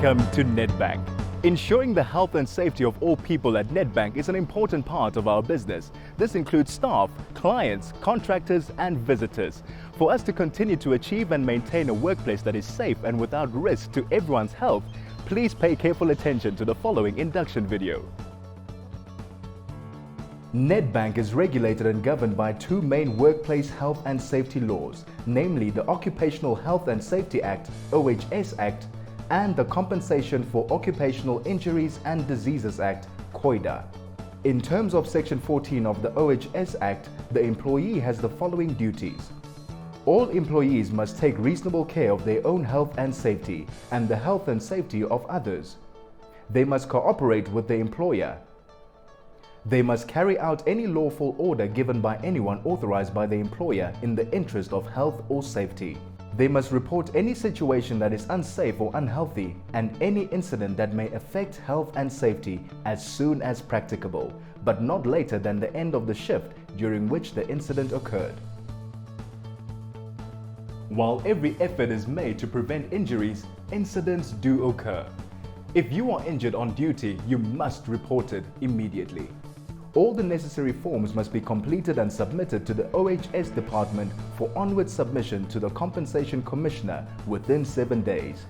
Welcome to Nedbank. Ensuring the health and safety of all people at Nedbank is an important part of our business. This includes staff, clients, contractors and visitors. For us to continue to achieve and maintain a workplace that is safe and without risk to everyone's health, please pay careful attention to the following induction video. Nedbank is regulated and governed by two main workplace health and safety laws, namely the Occupational Health and Safety Act, OHS Act, and the Compensation for Occupational Injuries and Diseases Act, COIDA. In terms of Section 14 of the OHS Act, the employee has the following duties. All employees must take reasonable care of their own health and safety and the health and safety of others. They must cooperate with the employer. They must carry out any lawful order given by anyone authorized by the employer in the interest of health or safety. They must report any situation that is unsafe or unhealthy and any incident that may affect health and safety as soon as practicable, but not later than the end of the shift during which the incident occurred. While every effort is made to prevent injuries, incidents do occur. If you are injured on duty, you must report it immediately. All the necessary forms must be completed and submitted to the OHS department for onward submission to the Compensation Commissioner within 7 days.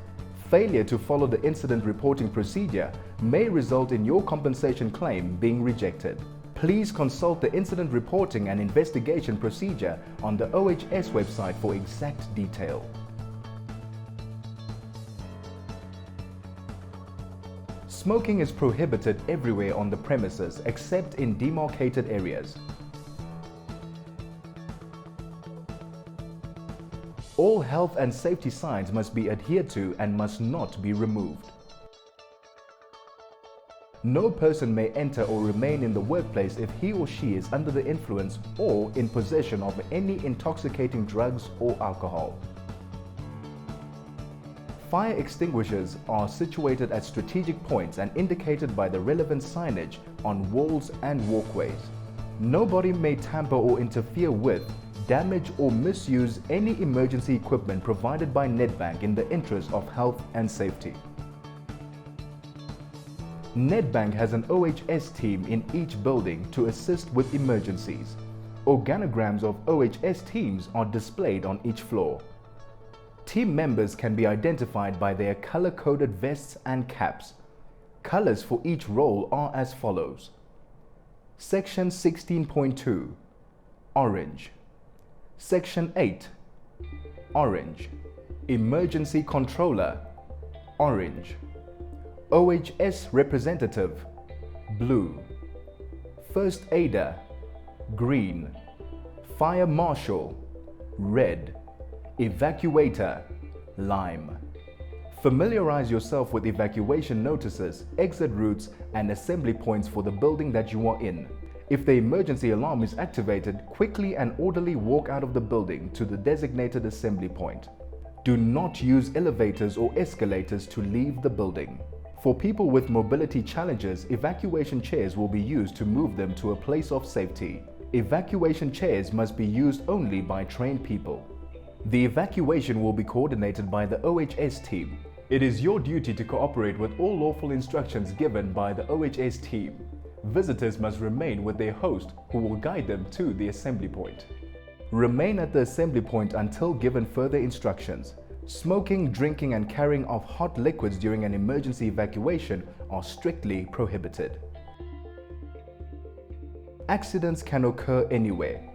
Failure to follow the incident reporting procedure may result in your compensation claim being rejected. Please consult the incident reporting and investigation procedure on the OHS website for exact detail. Smoking is prohibited everywhere on the premises except in demarcated areas. All health and safety signs must be adhered to and must not be removed. No person may enter or remain in the workplace if he or she is under the influence or in possession of any intoxicating drugs or alcohol. Fire extinguishers are situated at strategic points and indicated by the relevant signage on walls and walkways. Nobody may tamper or interfere with, damage or misuse any emergency equipment provided by Nedbank in the interest of health and safety. Nedbank has an OHS team in each building to assist with emergencies. Organograms of OHS teams are displayed on each floor. Team members can be identified by their color-coded vests and caps. Colors for each role are as follows. Section 16.2, orange. Section 8, orange. Emergency controller, orange. OHS representative, blue. First aider, green. Fire marshal, red. Evacuator, lime. Familiarize yourself with evacuation notices, exit routes, and assembly points for the building that you are in. If the emergency alarm is activated, quickly and orderly walk out of the building to the designated assembly point. Do not use elevators or escalators to leave the building. For people with mobility challenges, evacuation chairs will be used to move them to a place of safety. Evacuation chairs must be used only by trained people. The evacuation will be coordinated by the OHS team. It is your duty to cooperate with all lawful instructions given by the OHS team. Visitors must remain with their host, who will guide them to the assembly point. Remain at the assembly point until given further instructions. Smoking, drinking and carrying of hot liquids during an emergency evacuation are strictly prohibited. Accidents can occur anywhere.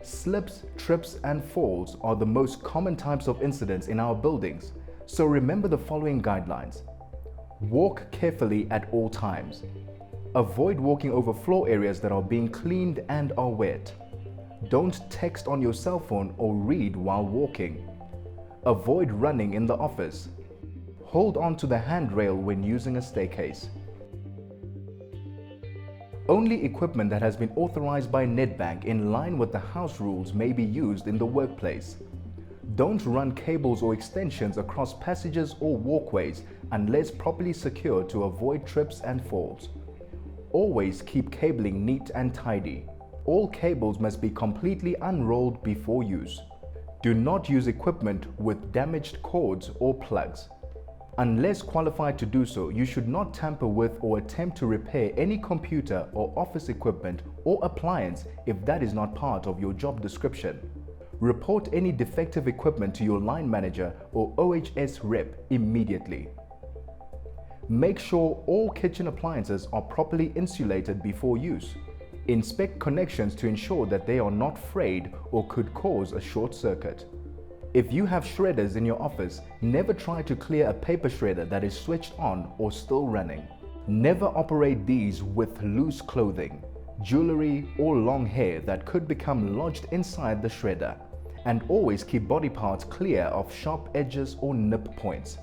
Slips, trips and falls are the most common types of incidents in our buildings, so remember the following guidelines. Walk carefully at all times. Avoid walking over floor areas that are being cleaned and are wet. Don't text on your cell phone or read while walking. Avoid running in the office. Hold on to the handrail when using a staircase. Only equipment that has been authorized by Nedbank in line with the house rules may be used in the workplace. Don't run cables or extensions across passages or walkways unless properly secured to avoid trips and falls. Always keep cabling neat and tidy. All cables must be completely unrolled before use. Do not use equipment with damaged cords or plugs. Unless qualified to do so, you should not tamper with or attempt to repair any computer or office equipment or appliance if that is not part of your job description. Report any defective equipment to your line manager or OHS rep immediately. Make sure all kitchen appliances are properly insulated before use. Inspect connections to ensure that they are not frayed or could cause a short circuit. If you have shredders in your office, never try to clear a paper shredder that is switched on or still running. Never operate these with loose clothing, jewelry, or long hair that could become lodged inside the shredder. And always keep body parts clear of sharp edges or nip points.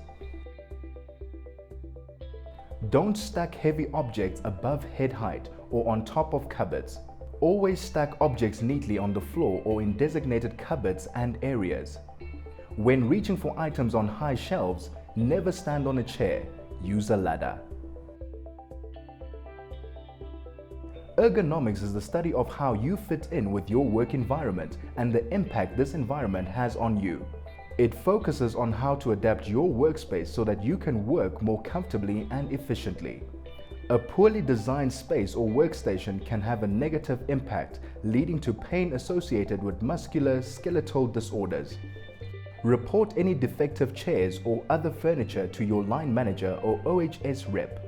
Don't stack heavy objects above head height or on top of cupboards. Always stack objects neatly on the floor or in designated cupboards and areas. When reaching for items on high shelves, never stand on a chair, use a ladder. Ergonomics is the study of how you fit in with your work environment and the impact this environment has on you. It focuses on how to adapt your workspace so that you can work more comfortably and efficiently. A poorly designed space or workstation can have a negative impact, leading to pain associated with musculoskeletal disorders. Report any defective chairs or other furniture to your line manager or OHS rep.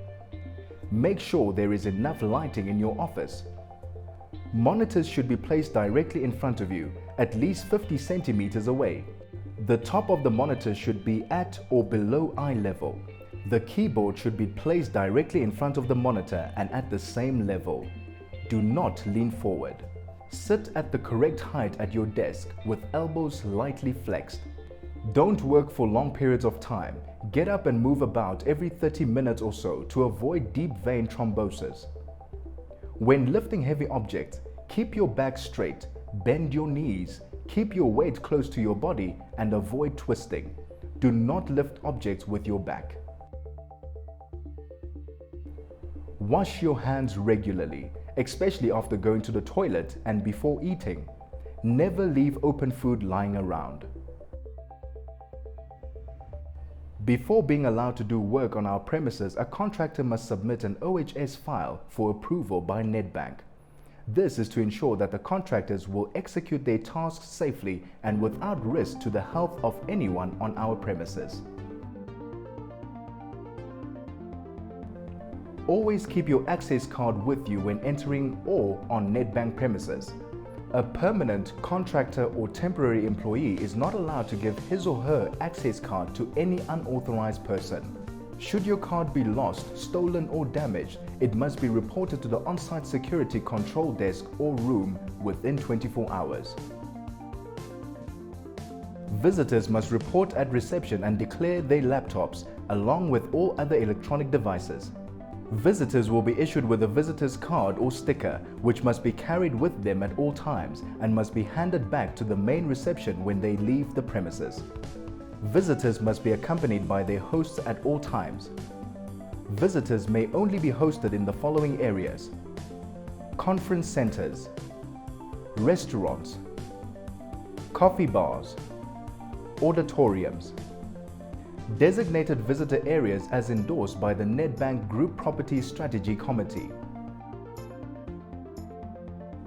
Make sure there is enough lighting in your office. Monitors should be placed directly in front of you, at least 50 centimeters away. The top of the monitor should be at or below eye level. The keyboard should be placed directly in front of the monitor and at the same level. Do not lean forward. Sit at the correct height at your desk with elbows lightly flexed. Don't work for long periods of time. Get up and move about every 30 minutes or so to avoid deep vein thrombosis. When lifting heavy objects, keep your back straight, bend your knees, keep your weight close to your body and avoid twisting. Do not lift objects with your back. Wash your hands regularly, especially after going to the toilet and before eating. Never leave open food lying around. Before being allowed to do work on our premises, a contractor must submit an OHS file for approval by Nedbank. This is to ensure that the contractors will execute their tasks safely and without risk to the health of anyone on our premises. Always keep your access card with you when entering or on Nedbank premises. A permanent contractor or temporary employee is not allowed to give his or her access card to any unauthorized person. Should your card be lost, stolen or damaged, it must be reported to the on-site security control desk or room within 24 hours. Visitors must report at reception and declare their laptops along with all other electronic devices. Visitors will be issued with a visitor's card or sticker, which must be carried with them at all times and must be handed back to the main reception when they leave the premises. Visitors must be accompanied by their hosts at all times. Visitors may only be hosted in the following areas: conference centers, restaurants, coffee bars, auditoriums. Designated visitor areas as endorsed by the Nedbank Group Property Strategy Committee.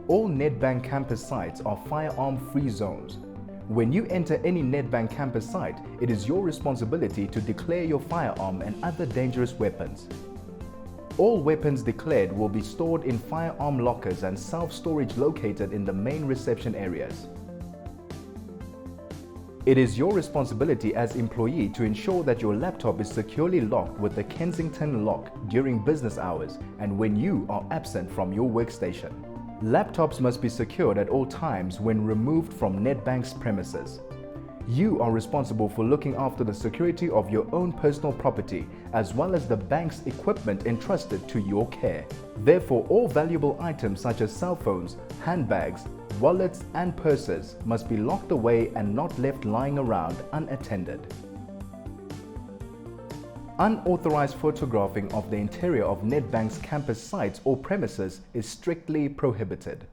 All Nedbank campus sites are firearm-free zones. When you enter any Nedbank campus site, it is your responsibility to declare your firearm and other dangerous weapons. All weapons declared will be stored in firearm lockers and self-storage located in the main reception areas. It is your responsibility as employee to ensure that your laptop is securely locked with the Kensington lock during business hours and when you are absent from your workstation. Laptops must be secured at all times when removed from Nedbank's premises. You are responsible for looking after the security of your own personal property as well as the bank's equipment entrusted to your care. Therefore, all valuable items such as cell phones, handbags, wallets and purses must be locked away and not left lying around unattended. Unauthorized photographing of the interior of Nedbank's campus sites or premises is strictly prohibited.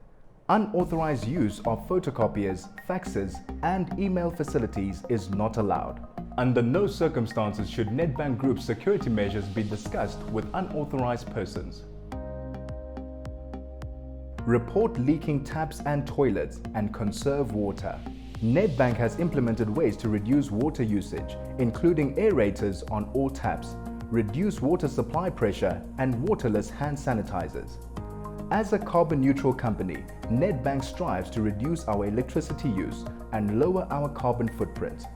Unauthorized use of photocopiers, faxes, and email facilities is not allowed. Under no circumstances should Nedbank Group security measures be discussed with unauthorized persons. Report leaking taps and toilets and conserve water. Nedbank has implemented ways to reduce water usage, including aerators on all taps, reduce water supply pressure, and waterless hand sanitizers. As a carbon-neutral company, Nedbank strives to reduce our electricity use and lower our carbon footprint.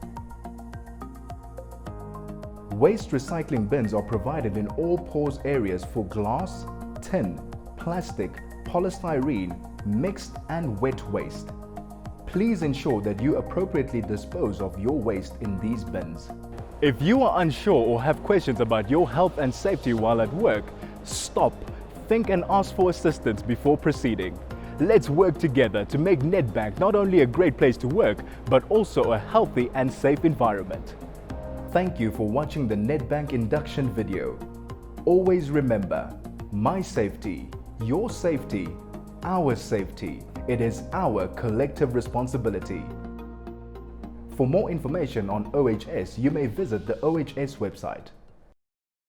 Waste recycling bins are provided in all PAWS areas for glass, tin, plastic, polystyrene, mixed and wet waste. Please ensure that you appropriately dispose of your waste in these bins. If you are unsure or have questions about your health and safety while at work, stop, think and ask for assistance before proceeding. Let's work together to make Nedbank not only a great place to work, but also a healthy and safe environment. Thank you for watching the Nedbank induction video. Always remember, my safety, your safety, our safety. It is our collective responsibility. For more information on OHS, you may visit the OHS website.